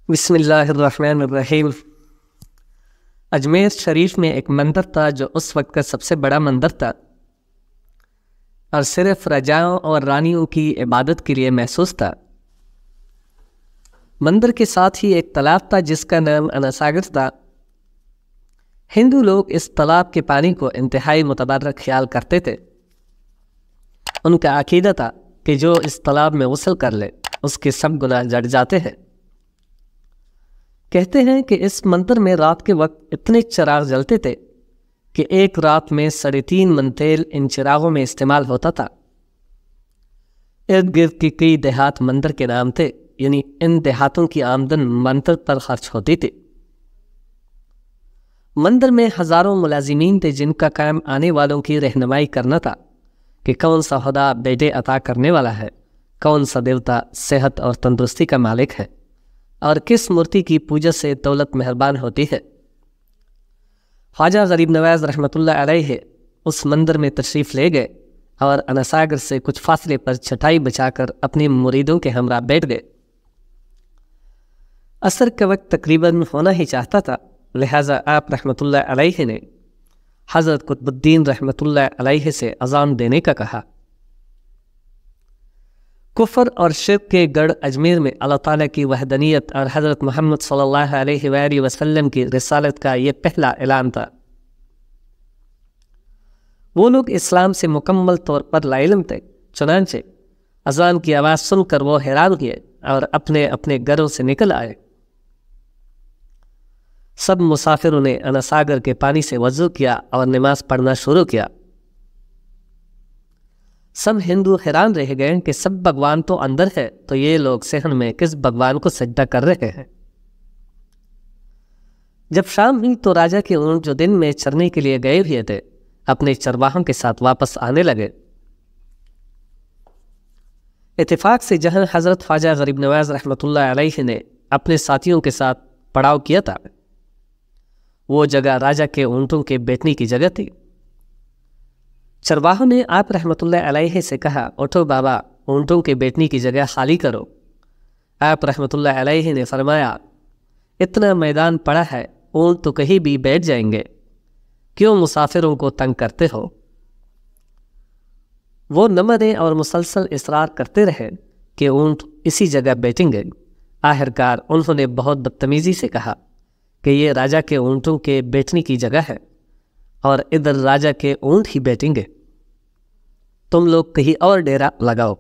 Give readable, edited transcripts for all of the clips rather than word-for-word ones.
بسم اللہ الرحمن الرحیم۔ اجمیر شریف میں ایک مندر تھا جو اس وقت کا سب سے بڑا مندر تھا اور صرف رجاؤں اور رانیوں کی عبادت کے لیے محسوس تھا۔ مندر کے ساتھ ہی ایک تالاب تھا جس کا نام اناساگر تھا۔ ہندو لوگ اس تالاب کے پانی کو انتہائی متبرک خیال کرتے تھے۔ ان کا عقیدہ تھا کہ جو اس تالاب میں غسل کر لے اس کے سب گناہ جڑ جاتے ہیں۔ کہتے ہیں کہ اس مندر میں رات کے وقت اتنے چراغ جلتے تھے کہ ایک رات میں 3.5 من تیل ان چراغوں میں استعمال ہوتا تھا۔ ارد گرد کی کئی دیہات مندر کے نام تھے، یعنی ان دیہاتوں کی آمدن مندر پر خرچ ہوتی تھی۔ مندر میں ہزاروں ملازمین تھے جن کا کام آنے والوں کی رہنمائی کرنا تھا کہ کون سا خدا بیٹے عطا کرنے والا ہے، کون سا دیوتا صحت اور تندرستی کا مالک ہے، اور کس مورتی کی پوجا سے دولت مہربان ہوتی ہے۔ خواجہ غریب نواز رحمۃ اللہ علیہ اس مندر میں تشریف لے گئے اور اناساگر سے کچھ فاصلے پر چٹائی بچھا کر اپنے مریدوں کے ہمراہ بیٹھ گئے۔ عصر کا وقت تقریباً ہونا ہی چاہتا تھا، لہٰذا آپ رحمۃ اللہ علیہ نے حضرت قطب الدین رحمۃ اللہ علیہ سے اذان دینے کا کہا۔ کفر اور شرک کے گڑھ اجمیر میں اللہ تعالیٰ کی وحدانیت اور حضرت محمد صلی اللہ علیہ وآلہ وسلم کی رسالت کا یہ پہلا اعلان تھا۔ وہ لوگ اسلام سے مکمل طور پر لاعلم تھے، چنانچہ اذان کی آواز سن کر وہ حیران ہوئے اور اپنے اپنے گھروں سے نکل آئے۔ سب مسافروں نے اناساگر کے پانی سے وضو کیا اور نماز پڑھنا شروع کیا۔ سب ہندو حیران رہ گئے کہ سب بھگوان تو اندر ہے تو یہ لوگ صحن میں کس بھگوان کو سجدہ کر رہے ہیں۔ جب شام ہوئی تو راجا کے اونٹ جو دن میں چرنے کے لیے گئے ہوئے تھے اپنے چرواہوں کے ساتھ واپس آنے لگے۔ اتفاق سے جہاں حضرت خواجہ غریب نواز رحمۃ اللہ علیہ نے اپنے ساتھیوں کے ساتھ پڑاؤ کیا تھا، وہ جگہ راجا کے اونٹوں کے بیٹھنے کی جگہ تھی۔ چرواہوں نے آپ رحمۃ اللہ علیہ سے کہا، اٹھو بابا، اونٹوں کے بیٹھنے کی جگہ خالی کرو۔ آپ رحمۃ اللہ علیہ نے فرمایا، اتنا میدان پڑا ہے، اونٹ تو کہیں بھی بیٹھ جائیں گے، کیوں مسافروں کو تنگ کرتے ہو؟ وہ نہ مرے اور مسلسل اصرار کرتے رہے کہ اونٹ اسی جگہ بیٹھیں گے۔ آخرکار انہوں نے بہت بدتمیزی سے کہا کہ یہ راجا کے اونٹوں کے بیٹھنے کی جگہ ہے اور ادھر راجا کے اونٹ ہی بیٹھیں گے، تم لوگ کہیں اور ڈیرا لگاؤ۔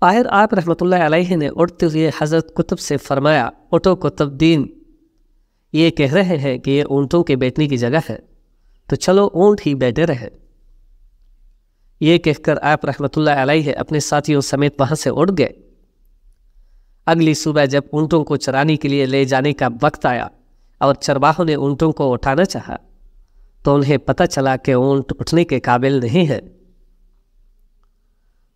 آخر آپ رحمۃ اللہ علیہ نے اٹھتے ہوئے حضرت قطب سے فرمایا، اٹھو قطب دین، یہ کہہ رہے ہیں کہ یہ اونٹوں کے بیٹھنے کی جگہ ہے تو چلو اونٹ ہی بیٹھے رہے۔ یہ کہہ کر آپ رحمۃ اللہ علیہ اپنے ساتھیوں سمیت وہاں سے اٹھ گئے۔ اگلی صبح جب اونٹوں کو چرانے کے لیے لے جانے کا وقت آیا اور چرواہوں نے اونٹوں کو اٹھانا چاہا تو انہیں پتہ چلا کہ اونٹ اٹھنے کے قابل نہیں ہے۔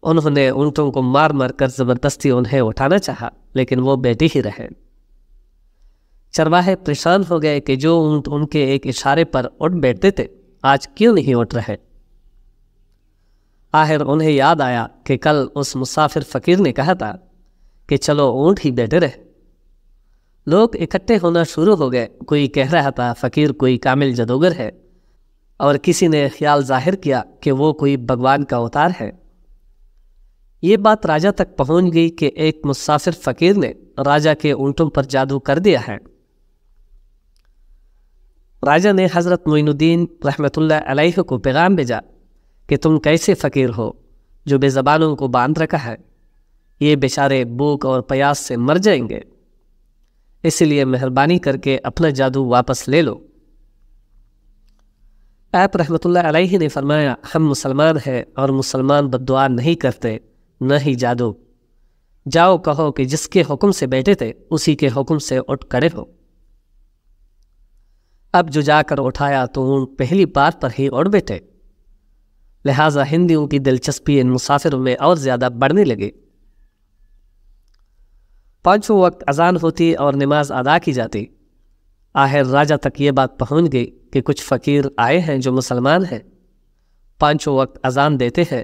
انہوں نے اونٹوں کو مار مار کر زبردستی انہیں اٹھانا چاہا لیکن وہ بیٹھے ہی رہے۔ چرواہے پریشان ہو گئے کہ جو اونٹ ان کے ایک اشارے پر اٹھ بیٹھتے تھے آج کیوں نہیں اٹھ رہے۔ آخر انہیں یاد آیا کہ کل اس مسافر فقیر نے کہا تھا کہ چلو اونٹ ہی بیٹھے رہے۔ لوگ اکٹھے ہونا شروع ہو گئے، کوئی کہہ رہا تھا فقیر کوئی کامل جادوگر ہے، اور کسی نے خیال ظاہر کیا کہ وہ کوئی بھگوان کا اوتار ہے۔ یہ بات راجا تک پہنچ گئی کہ ایک مسافر فقیر نے راجا کے اونٹوں پر جادو کر دیا ہے۔ راجا نے حضرت معین الدین رحمۃ اللہ علیہ کو پیغام بھیجا کہ تم کیسے فقیر ہو جو بے زبانوں کو باندھ رکھا ہے، یہ بیچارے بھوک اور پیاس سے مر جائیں گے، اس لیے مہربانی کر کے اپنا جادو واپس لے لو۔ آپ رحمۃ اللہ علیہ نے فرمایا، ہم مسلمان ہیں اور مسلمان بددعا نہیں کرتے نہ ہی جادو، جاؤ کہو کہ جس کے حکم سے بیٹھے تھے اسی کے حکم سے اٹھ کھڑے ہو۔ اب جو جا کر اٹھایا تو اونٹ پہلی بار پر ہی اٹھ بیٹھے، لہٰذا ہندیوں کی دلچسپی ان مسافروں میں اور زیادہ بڑھنے لگی۔ پانچوں وقت اذان ہوتی اور نماز ادا کی جاتی۔ آخر راجا تک یہ بات پہنچ گئی کہ کچھ فقیر آئے ہیں جو مسلمان ہیں، پانچوں وقت اذان دیتے ہیں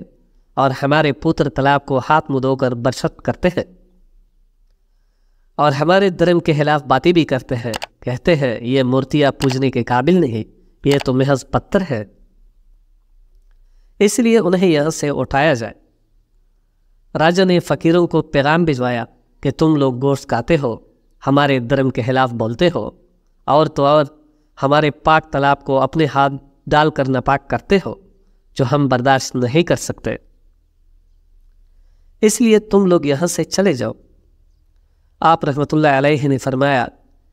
اور ہمارے پوتر تالاب کو ہاتھ منہ دھو کر برشت کرتے ہیں، اور ہمارے دھرم کے خلاف باتیں بھی کرتے ہیں، کہتے ہیں یہ مورتیاں پوجنے کے قابل نہیں، یہ تو محض پتھر ہے، اس لیے انہیں یہاں سے اٹھایا جائے۔ راجا نے فقیروں کو پیغام بھجوایا کہ تم لوگ گوشت کھاتے ہو، ہمارے دھرم کے خلاف بولتے ہو، اور تو اور ہمارے پاک تالاب کو اپنے ہاتھ ڈال کر ناپاک کرتے ہو، جو ہم برداشت نہیں کر سکتے، اس لیے تم لوگ یہاں سے چلے جاؤ۔ آپ رحمۃ اللہ علیہ نے فرمایا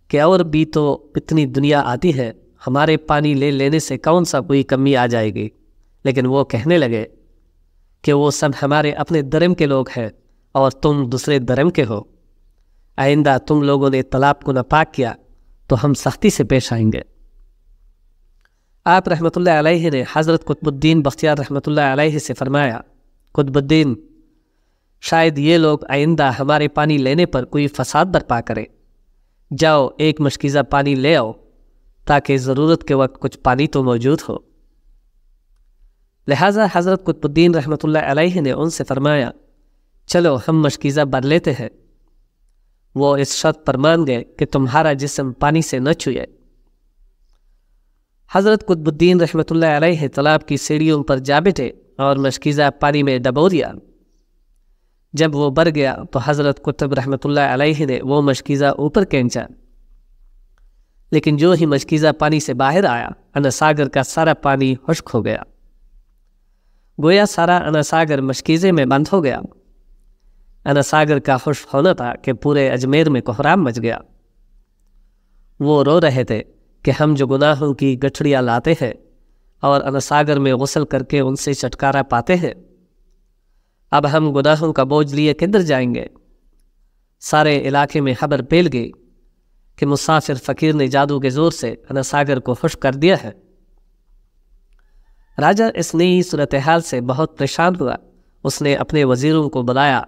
کہ اور بھی تو اتنی دنیا آتی ہے، ہمارے پانی لے لینے سے کون سا کوئی کمی آ جائے گی، لیکن وہ کہنے لگے کہ وہ سب ہمارے اپنے دھرم کے لوگ ہیں اور تم دوسرے دھرم کے ہو، آئندہ تم لوگوں نے تالاب کو ناپاک کیا تو ہم سختی سے پیش آئیں گے۔ آپ رحمۃ اللہ علیہ نے حضرت قطب الدین بختیار رحمۃ اللہ علیہ سے فرمایا، قطب الدین، شاید یہ لوگ آئندہ ہمارے پانی لینے پر کوئی فساد برپا کرے، جاؤ ایک مشکیزہ پانی لے آؤ تاکہ ضرورت کے وقت کچھ پانی تو موجود ہو۔ لہٰذا حضرت قطب الدین رحمۃ اللہ علیہ نے ان سے فرمایا، چلو ہم مشکیزہ بھر لیتے ہیں۔ وہ اس شرط پر مان گئے کہ تمہارا جسم پانی سے نہ چھوئے۔ حضرت قطب الدین رحمۃ اللہ علیہ تالاب کی سیڑھیوں پر جا بیٹھے اور مشکیزہ پانی میں ڈبو دیا۔ جب وہ بھر گیا تو حضرت قطب رحمۃ اللہ علیہ نے وہ مشکیزہ اوپر کھینچا، لیکن جو ہی مشکیزہ پانی سے باہر آیا، اناساگر کا سارا پانی خشک ہو گیا، گویا سارا اناساگر مشکیزے میں بند ہو گیا۔ اناساگر کا خشک ہونا تھا کہ پورے اجمیر میں کوہرام مچ گیا۔ وہ رو رہے تھے کہ ہم جو گناہوں کی گٹھڑیاں لاتے ہیں اور اناساگر میں غسل کر کے ان سے چھٹکارا پاتے ہیں، اب ہم گناہوں کا بوجھ لیے کدھر جائیں گے؟ سارے علاقے میں خبر پھیل گئی کہ مسافر فقیر نے جادو کے زور سے اناساگر کو خشک کر دیا ہے۔ راجہ اس نئی صورتحال سے بہت پریشان ہوا۔ اس نے اپنے وزیروں کو بلایا،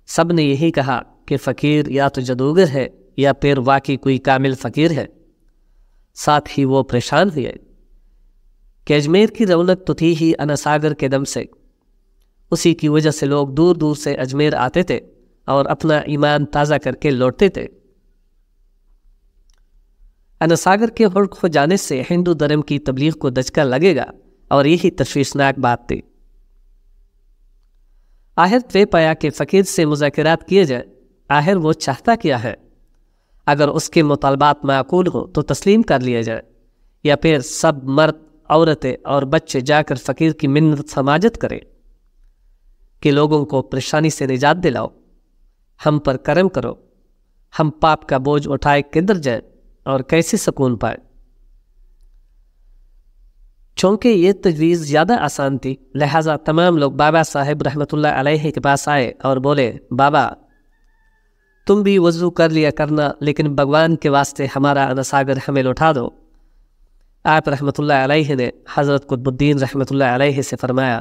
سب نے یہی کہا کہ فقیر یا تو جادوگر ہے یا پھر واقعی کوئی کامل فقیر ہے۔ ساتھ ہی وہ پریشان ہوئے کہ اجمیر کی رونق تو تھی ہی اناساگر کے دم سے، اسی کی وجہ سے لوگ دور دور سے اجمیر آتے تھے اور اپنا ایمان تازہ کر کے لوٹتے تھے۔ اناساگر کے خشک ہو جانے سے ہندو دھرم کی تبلیغ کو دھچکا لگے گا، اور یہی تشویشناک بات تھی۔ آخر طے پایا کہ فقیر سے مذاکرات کیے جائے۔ آخر وہ چاہتا کیا ہے؟ اگر اس کے مطالبات معقول ہوں تو تسلیم کر لیا جائے، یا پھر سب مرد، عورتیں اور بچے جا کر فقیر کی منت سماجت کریں کہ لوگوں کو پریشانی سے نجات دلاؤ، ہم پر کرم کرو، ہم پاپ کا بوجھ اٹھائے کدھر جائیں اور کیسے سکون پائے۔ چونکہ یہ تجویز زیادہ آسان تھی، لہٰذا تمام لوگ بابا صاحب رحمۃ اللہ علیہ کے پاس آئے اور بولے، بابا تم بھی وضو کر لیا کرنا، لیکن بھگوان کے واسطے ہمارا اناساگر ہمیں لوٹا دو۔ آپ رحمۃ اللہ علیہ نے حضرت قطب الدین رحمۃ اللہ علیہ سے فرمایا،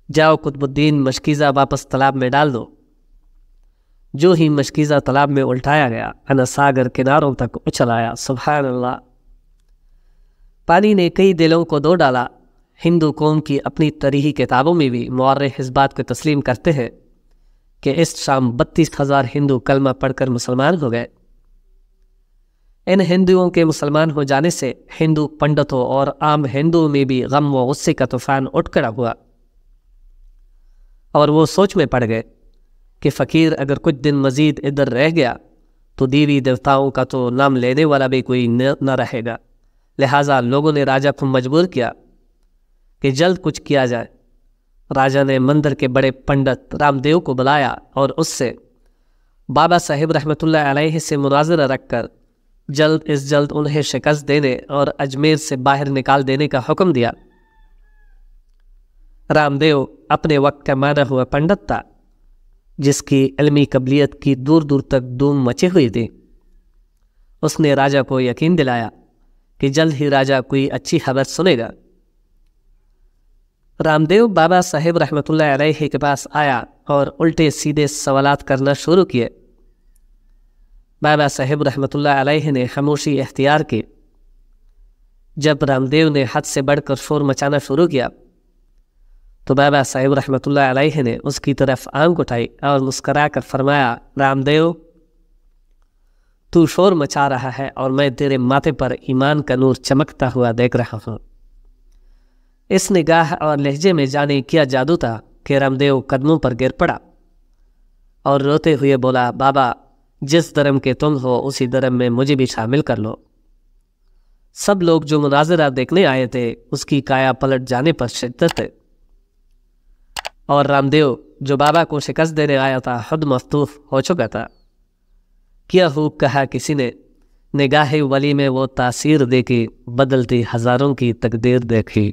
جاؤ قطب الدین، مشکیزہ واپس تالاب میں ڈال دو۔ جو ہی مشکیزہ تالاب میں الٹایا گیا، اناساگر کناروں تک اچھل آیا۔ سبحان اللہ! پانی نے کئی دلوں کو دھو ڈالا۔ ہندو قوم کی اپنی تاریخی کتابوں میں بھی مورخ اس بات کو تسلیم کرتے ہیں کہ اس شام 32,000 ہندو کلمہ پڑھ کر مسلمان ہو گئے۔ ان ہندوؤں کے مسلمان ہو جانے سے ہندو پنڈتوں اور عام ہندوؤں میں بھی غم و غصے کا طوفان اٹھ کھڑا ہوا، اور وہ سوچ میں پڑ گئے کہ فقیر اگر کچھ دن مزید ادھر رہ گیا تو دیوی دیوتاؤں کا تو نام لینے والا بھی کوئی نہ رہے گا۔ لہٰذا لوگوں نے راجہ کو مجبور کیا کہ جلد کچھ کیا جائے۔ راجہ نے مندر کے بڑے پنڈت رام دیو کو بلایا اور اس سے بابا صاحب رحمۃ اللہ علیہ سے مناظرہ رکھ کر جلد از جلد انہیں شکست دینے اور اجمیر سے باہر نکال دینے کا حکم دیا۔ رام دیو اپنے وقت کا مانا ہوا پنڈت تھا، جس کی علمی قابلیت کی دور دور تک دھوم مچی ہوئی تھی۔ اس نے راجہ کو یقین دلایا کہ جلد ہی راجہ کوئی اچھی خبر سنے گا۔ رام دیو بابا صاحب رحمۃ اللہ علیہ کے پاس آیا اور الٹے سیدھے سوالات کرنا شروع کیے۔ بابا صاحب رحمۃ اللہ علیہ نے خاموشی اختیار کی۔ جب رام دیو نے حد سے بڑھ کر شور مچانا شروع کیا تو بابا صاحب رحمۃ اللہ علیہ نے اس کی طرف آنکھ اٹھائی اور مسکرا کر فرمایا، رام دیو، تو شور مچا رہا ہے اور میں تیرے ماتھے پر ایمان کا نور چمکتا ہوا دیکھ رہا ہوں۔ اس نگاہ اور لہجے میں جانے کیا جادو تھا کہ رامدیو قدموں پر گر پڑا اور روتے ہوئے بولا، بابا جس دھرم کے تم ہو اسی دھرم میں مجھے بھی شامل کر لو۔ سب لوگ جو مناظرہ دیکھنے آئے تھے اس کی کایا پلٹ جانے پر شدت ہے، اور رامدیو جو بابا کو شکست دینے آیا تھا خود مفتوح ہو چکا تھا۔ کیا خوب کہا کسی نے، نگاہ ولی میں وہ تاثیر دیکھی، بدلتی ہزاروں کی تقدیر دیکھی۔